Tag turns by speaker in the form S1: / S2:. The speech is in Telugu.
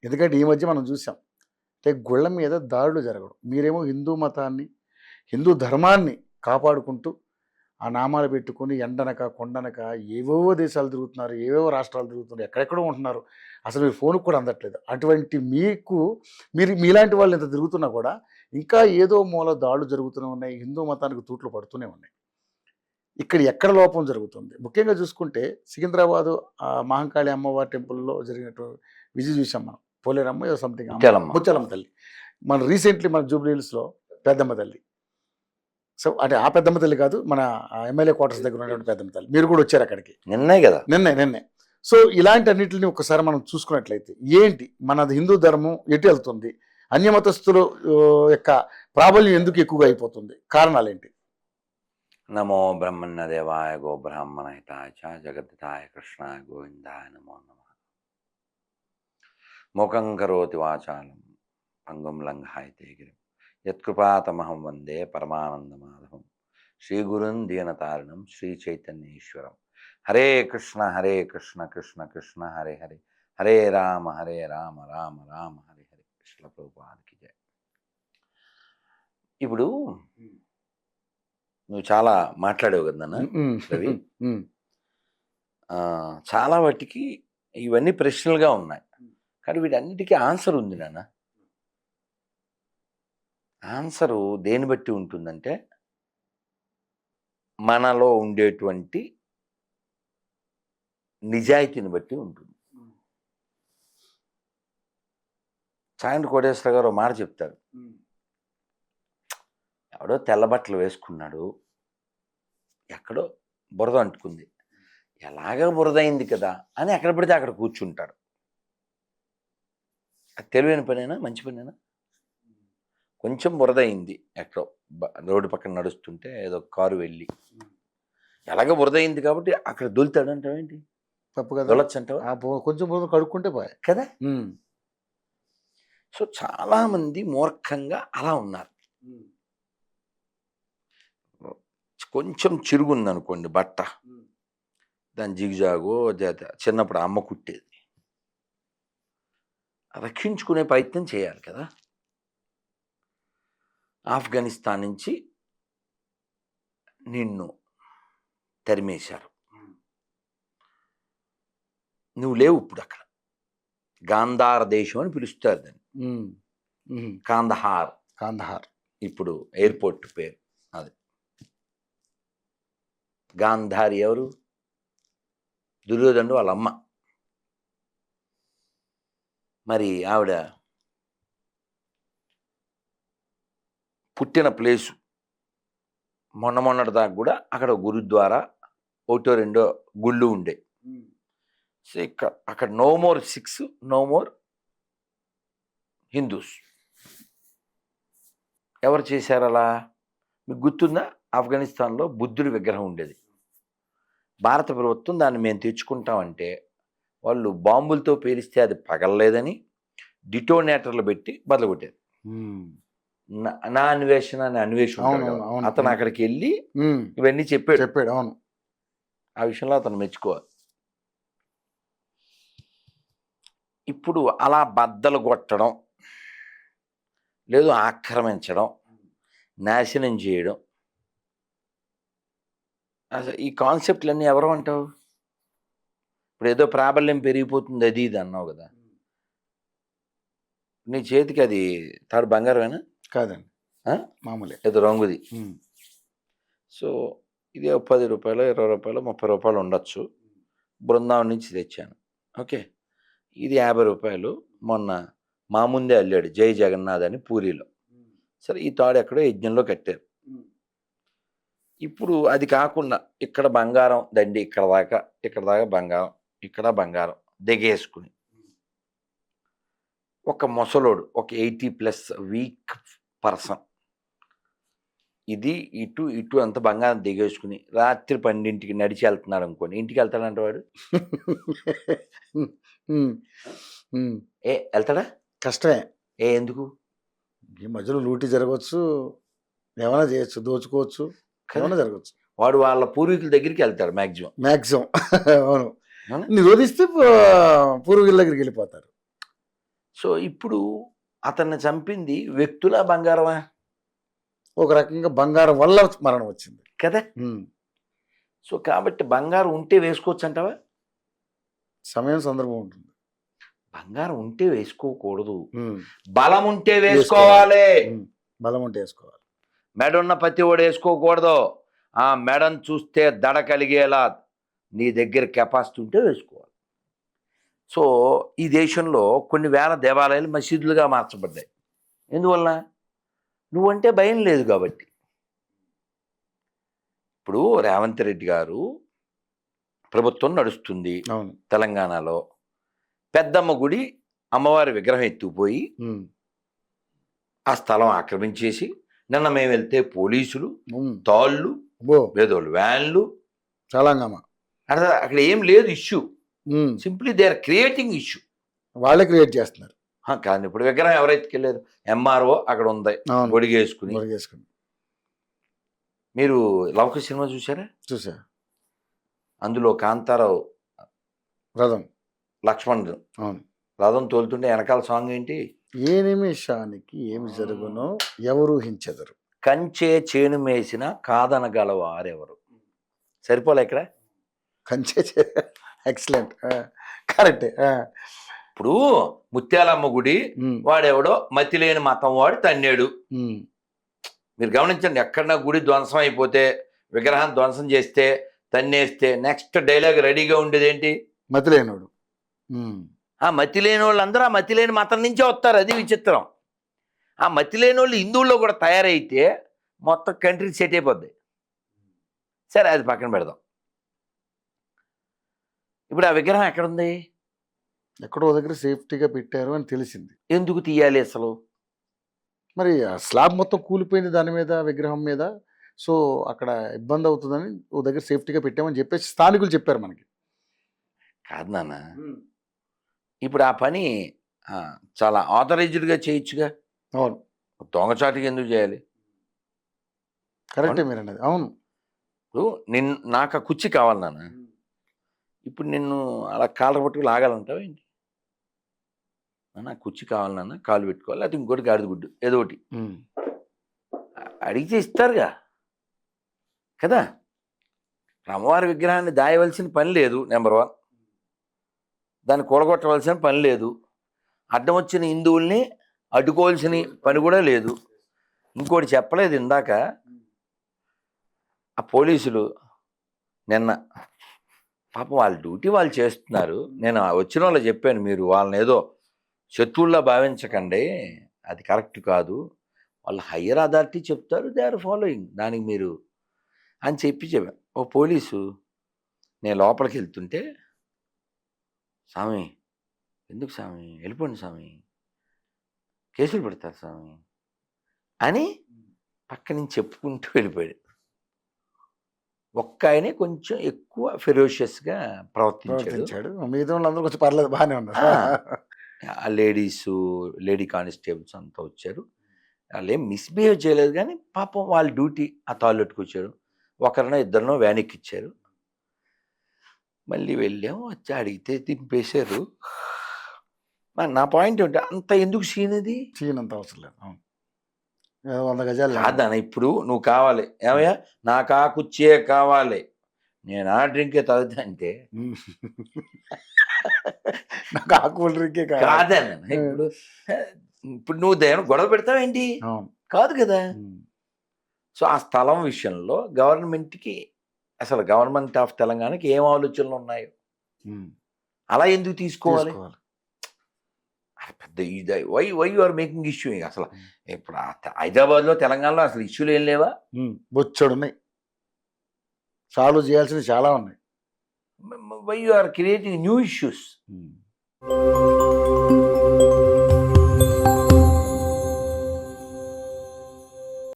S1: ఎందుకంటే ఈ మధ్య మనం చూసాం. అంటే గుళ్ళ మీద దాడులు జరగడం. మీరేమో హిందూ మతాన్ని, హిందూ ధర్మాన్ని కాపాడుకుంటూ ఆ నామాలు పెట్టుకొని ఎండనక, కొండనక ఏవేవో దేశాలు తిరుగుతున్నారు. ఏవేవో రాష్ట్రాలు తిరుగుతున్నారు. ఎక్కడెక్కడో ఉంటున్నారు. అసలు మీరు ఫోన్‌కి కూడా అందట్లేదు. అటువంటి మీకు మీలాంటి వాళ్ళు ఇంత తిరుగుతున్నా కూడా ఇంకా ఏదో మూల దాడులు జరుగుతూనే ఉన్నాయి. హిందూ మతానికి తూట్లు పడుతూనే ఉన్నాయి. ఇక్కడ ఎక్కడ లోపం జరుగుతుంది? ముఖ్యంగా చూసుకుంటే సికింద్రాబాదు మహంకాళి అమ్మవారి టెంపుల్‌లో జరిగినట్టు విజయ్ చూసాం మనం. పోలేరమ్మ ఏదో సంథింగ్
S2: ముత్యాలమ్మ.
S1: ముత్యాలమ్మ తల్లి. మన రీసెంట్‌లీ మన జూబ్లీ హిల్స్‌లో పెద్దమ్మ తల్లి. సో అంటే ఆ పెద్దమ్మ తల్లి కాదు. మన ఎమ్మెల్యే క్వార్టర్స్ దగ్గర ఉన్నటువంటి పెద్దమ్మ తల్లి. మీరు కూడా వచ్చారు అక్కడికి.
S2: నిన్నే కదా.
S1: నిన్నే. సో ఇలాంటి అన్నిటిని ఒక్కసారి మనం చూసుకున్నట్లయితే ఏంటి మన హిందూ ధర్మం ఎటు వెళ్తుంది? అన్యమతస్థులు యొక్క ప్రాబల్యం ఎందుకు ఎక్కువగా అయిపోతుంది? కారణాలేంటి?
S2: నమో బ్రహ్మణ్య దేవాయ గో బ్రాహ్మణ హితాయ చ జగద్ధితాయ కృష్ణాయ గోవిందాయ నమో నమః. ముఖం కరోతి వాచాలం పంగుం లంఘాయతే గిరిం యత్కృపాతమహం వందే పరమానందమాధవం శ్రీగురున్ దీనతారిణం శ్రీ చైతన్యేశ్వరం. హరే కృష్ణ కృష్ణ కృష్ణ హరే హరే హరే రామ రామ రామ హరే హరే. శ్రీల ప్రభుపాదికి జయ. ఇప్పుడు నువ్వు చాలా మాట్లాడావు కదా నాన్న రవి. చాలా వాటికి ఇవన్నీ ప్రశ్నలుగా ఉన్నాయి, కానీ వీటన్నిటికీ ఆన్సర్ ఉంది నాన్న. ఆన్సరు దేని బట్టి ఉంటుందంటే మనలో ఉండేటువంటి నిజాయితీని బట్టి ఉంటుంది. చాయంటి కోటేశ్వర గారు మాట చెప్తారు, ఎవడో తెల్ల బట్టలు వేసుకున్నాడు, ఎక్కడో బురద అంటుకుంది, ఎలాగ బురద అయింది కదా అని ఎక్కడ పడితే అక్కడ కూర్చుంటాడు. అది తెలివైన పనేనా, మంచి పనేనా? కొంచెం బురద అయింది, ఎక్కడో రోడ్డు పక్కన నడుస్తుంటే ఏదో కారు వెళ్ళి ఎలాగ బురద అయింది కాబట్టి అక్కడ దొలుతాడు అంటావేంటి?
S1: తప్పు కదా.
S2: దొలచ్చు అంటావా?
S1: కొంచెం బురద కడుక్కుంటే పోయా
S2: కదా. సో చాలామంది మూర్ఖంగా అలా ఉన్నారు. కొంచెం చిరుగుంది అనుకోండి బట్ట, దాని జిగ్జాగు చిన్నప్పుడు అమ్మ కుట్టేది, రక్షించుకునే ప్రయత్నం చేయాలి కదా. ఆఫ్ఘనిస్తాన్ నుంచి నిన్ను తరిమేశారు, నువ్వు లేవు ఇప్పుడు అక్కడ. గాంధార దేశం అని పిలుస్తారు దాన్ని, కాందహార్ ఇప్పుడు ఎయిర్పోర్ట్ పేరు అది. గాంధారి ఎవరు? దుర్యోధనుడు వాళ్ళ అమ్మ. మరి ఆవిడ పుట్టిన ప్లేసు మొన్నటి దాకా కూడా అక్కడ గురుద్వారా ఒకటో రెండో గుళ్ళు ఉండే. సో అక్కడ no more Sikhs, no more Hindus. ఎవరు చేశారు అలా? మీకు గుర్తుందా? ఆఫ్ఘనిస్తాన్లో బుద్ధుడి విగ్రహం ఉండేది. భారత ప్రభుత్వం దాన్ని మేము తెచ్చుకుంటామంటే వాళ్ళు బాంబులతో పేలిస్తే అది పగలలేదని డిటోనేటర్లు పెట్టి బదలగొట్టారు. నా అన్వేషణ అని అన్వేషణ అతను అక్కడికి వెళ్ళి ఇవన్నీ చెప్పాడు.
S1: అవును,
S2: ఆ విషయంలో అతను మెచ్చుకోవాలి. ఇప్పుడు అలా బద్దలు కొట్టడం, లేదు ఆక్రమించడం, నాశనం చేయడం, అసలు ఈ కాన్సెప్ట్లన్నీ ఎవరు అంటావు? ఇప్పుడు ఏదో ప్రాబల్యం పెరిగిపోతుంది అది ఇది అన్నావు కదా, నీ చేతికి అది తాడు బంగారమేనా?
S1: కాదండి, మామూలే,
S2: ఏదో రంగుది. సో ఇది 10 రూపాయలు, 20 రూపాయలు, 30 రూపాయలు ఉండొచ్చు. బృందావనం నుంచి తెచ్చాను. ఓకే, ఇది 50 రూపాయలు. మొన్న మా ముందే అల్లాడు జై జగన్నాథ్ అని పూరిలో. సరే, ఈ తాడు ఎక్కడో యజ్ఞంలో కట్టారు. ఇప్పుడు అది కాకుండా ఇక్కడ బంగారం దండి, ఇక్కడ దాకా బంగారం, ఇక్కడ బంగారం దిగేసుకుని ఒక ముసలోడు, ఒక 80+ వీక్ పర్సన్, ఇది ఇటు అంత బంగారం దిగేసుకుని రాత్రి 12ంటికి నడిచి వెళ్తున్నాడు అనుకోండి, ఇంటికి వెళ్తాడంట వాడు? వెళ్తాడా?
S1: కష్టమే.
S2: ఎందుకు?
S1: ఈ మధ్యలో లూటీ జరగవచ్చు, ఏమైనా చేయొచ్చు, దోచుకోవచ్చు, ఏమైనా జరగచ్చు.
S2: వాడు వాళ్ళ పూర్వీకుల దగ్గరికి వెళ్తాడు మ్యాక్సిమం.
S1: అవును, నిరోధిస్తే పూర్వీకుల దగ్గరికి వెళ్ళిపోతారు.
S2: సో ఇప్పుడు అతన్ని చంపింది వ్యక్తుల బంగారమా?
S1: ఒక రకంగా బంగారం వల్ల మరణం వచ్చింది.
S2: కదా. సో కాబట్టి బంగారం ఉంటే వేసుకోవచ్చు అంటావా?
S1: సమయం సందర్భం ఉంటుంది.
S2: బంగారం ఉంటే వేసుకోకూడదు, బలం ఉంటే వేసుకోవాలి.
S1: బలం ఉంటే వేసుకోవాలి.
S2: మెడ ఉన్న ప్రతి వాడు వేసుకోకూడదు. ఆ మెడను చూస్తే దడ కలిగేలా నీ దగ్గర కెపాసిటీ ఉంటే వేసుకోవాలి. సో ఈ దేశంలో కొన్ని వేల దేవాలయాలు మసీదులుగా మార్చబడ్డాయి. ఎందువల్ల? నువ్వంటే భయం లేదు కాబట్టి. ఇప్పుడు రేవంత్ రెడ్డి గారు ప్రభుత్వం నడుస్తుంది
S1: అవును.
S2: తెలంగాణలో. పెద్దమ్మ గుడి అమ్మవారి విగ్రహం ఎత్తుకుపోయి ఆ స్థలం ఆక్రమించేసి, నిన్న మేము వెళ్తే పోలీసులు, తాళ్ళు, వేదోళ్ళు, వ్యాన్లు,
S1: చాలా
S2: అక్కడ ఏం లేదు issue. Simply they are creating issue.
S1: వాళ్ళే క్రియేట్ చేస్తున్నారు.
S2: కానీ ఇప్పుడు విగ్రహం ఎవరైతే వెళ్ళారు, ఎంఆర్ఓ అక్కడ ఉంది ఒడిగేసుకుని. మీరు లవకుశ సినిమా చూసారా?
S1: చూసా.
S2: అందులో కాంతారావు
S1: రథం
S2: లక్ష్మణుడు
S1: అవును
S2: రథం తోలుతుంటే వెనకాల సాంగ్ ఏంటి?
S1: ఏ నిమిషానికి ఏమి జరుగునో ఎవరు ఊహించెదరు,
S2: కంచే చేను మేసిన కాదనగలవారెవరు. సరిపోలే ఇక్కడ?
S1: కంచే ఎక్సలెంట్, కరెక్టే.
S2: ఇప్పుడు ముత్యాలమ్మ గుడి వాడెవడో మతి లేని మతం వాడు తన్నాడు. మీరు గమనించండి, ఎక్కడన్నా గుడి ధ్వంసం అయిపోతే, విగ్రహం ధ్వంసం చేస్తే, తన్నేస్తే నెక్స్ట్ డైలాగ్ రెడీగా ఉండేది ఏంటి?
S1: మతి లేనోడు.
S2: ఆ మతి లేని వాళ్ళందరూ ఆ మతి లేని మతం నుంచే వస్తారు. అది విచిత్రం. ఆ మతి లేని వాళ్ళు హిందువుల్లో కూడా తయారైతే మొత్తం కంట్రీ సెట్ అయిపోద్ది. సరే, అది పక్కన పెడదాం. ఇప్పుడు ఆ విగ్రహం ఎక్కడుంది?
S1: ఎక్కడో దగ్గర సేఫ్టీగా పెట్టారు అని తెలిసింది.
S2: ఎందుకు తీయాలి అసలు?
S1: మరి స్లాబ్ మొత్తం కూలిపోయింది దాని మీద, విగ్రహం మీద. సో అక్కడ ఇబ్బంది అవుతుందని ఓ దగ్గర సేఫ్టీగా పెట్టామని చెప్పేసి స్థానికులు చెప్పారు మనకి.
S2: కాదు నాన్న, ఇప్పుడు ఆ పని చాలా ఆథరైజ్డ్గా చేయొచ్చుగా.
S1: అవును.
S2: దొంగచాటుగా ఎందుకు చేయాలి?
S1: కరెక్టే మీరు అన్నది. అవును.
S2: ఇప్పుడు నాకు ఆ కుర్చీ కావాలి నాన్న. ఇప్పుడు నిన్ను అలా కాళ్ళ పట్టుకు లాగాలంటావు ఏంటి? నాకు కుర్చీ కావాలి నాన్న, కాలు పెట్టుకోవాలి, అది ఇంకోటి గాడిద గుడ్డు ఏదో ఒకటి అడిగితే ఇస్తారుగా కదా. అమ్మవారి విగ్రహాన్ని దాయవలసిన పని లేదు, నెంబర్ 1. దాన్ని కూడగొట్టవలసిన పని లేదు. అడ్డం వచ్చిన హిందువుల్ని అడ్డుకోవాల్సిన పని కూడా లేదు. ఇంకోటి చెప్పలేదు ఇందాక, ఆ పోలీసులు నిన్న పాపం వాళ్ళ డ్యూటీ వాళ్ళు చేస్తున్నారు. నేను వచ్చిన వాళ్ళు చెప్పాను, మీరు వాళ్ళని ఏదో శత్రువుల్లా భావించకండి, అది కరెక్ట్ కాదు. వాళ్ళు హయ్యర్ అథారిటీ చెప్తారు, దే ఆర్ ఫాలోయింగ్, దానికి మీరు అని చెప్పాను. ఓ పోలీసు నేను లోపలికి వెళ్తుంటే, స్వామి ఎందుకు స్వామి, వెళ్ళిపోండి స్వామి, కేసులు పెడతారు స్వామి అని పక్క నుంచి చెప్పుకుంటూ వెళ్ళిపోయాడు. ఒక్క ఆయనే కొంచెం ఎక్కువ ఫెరోషియస్గా ప్రవర్తించాడు.
S1: మిగతా వాళ్ళందరూ కొంచెం పర్లేదు, బాగానే ఉన్నారు.
S2: ఆ లేడీ కానిస్టేబుల్స్ అంతా వచ్చారు. వాళ్ళు ఏం మిస్బిహేవ్ చేయలేదు, కానీ పాపం వాళ్ళ డ్యూటీ ఆ తాళ్ళెట్టుకొచ్చారు. ఒకరినో ఇద్దరినో వ్యాన్ ఎక్కిచ్చారు. మళ్ళీ వెళ్ళాము, వచ్చి అడిగితే దింపేశారు. నా పాయింట్ ఏంటి, అంత ఎందుకు సీన్ ఇది?
S1: సీన్ అంత అవసరం లేదు. 100 గజాలు
S2: కాదన్న. ఇప్పుడు నువ్వు కావాలి ఏమయ్యా, నాకు ఆ కుర్చీయే కావాలి, నేను ఆ డ్రింకే తాగుతా అంటే
S1: నాకు ఆ కూల్ డ్రింకే
S2: కాదన్న. ఇప్పుడు నువ్వు దేని గొడవ పెడతావేంటి? కాదు కదా. సో ఆ స్థలం విషయంలో గవర్నమెంట్కి, అసలు గవర్నమెంట్ ఆఫ్ తెలంగాణకి ఏం ఆలోచనలు ఉన్నాయో అలా ఎందుకు తీసుకోవాలి? పెద్ద ఇది why you are making issue. అసలు ఇప్పుడు హైదరాబాద్లో తెలంగాణలో అసలు ఇష్యూలు ఏం లేవా?
S1: బొచ్చాడు ఉన్నాయి, సాల్వ్ చేయాల్సినవి చాలా ఉన్నాయి.
S2: Why you are creating new issues?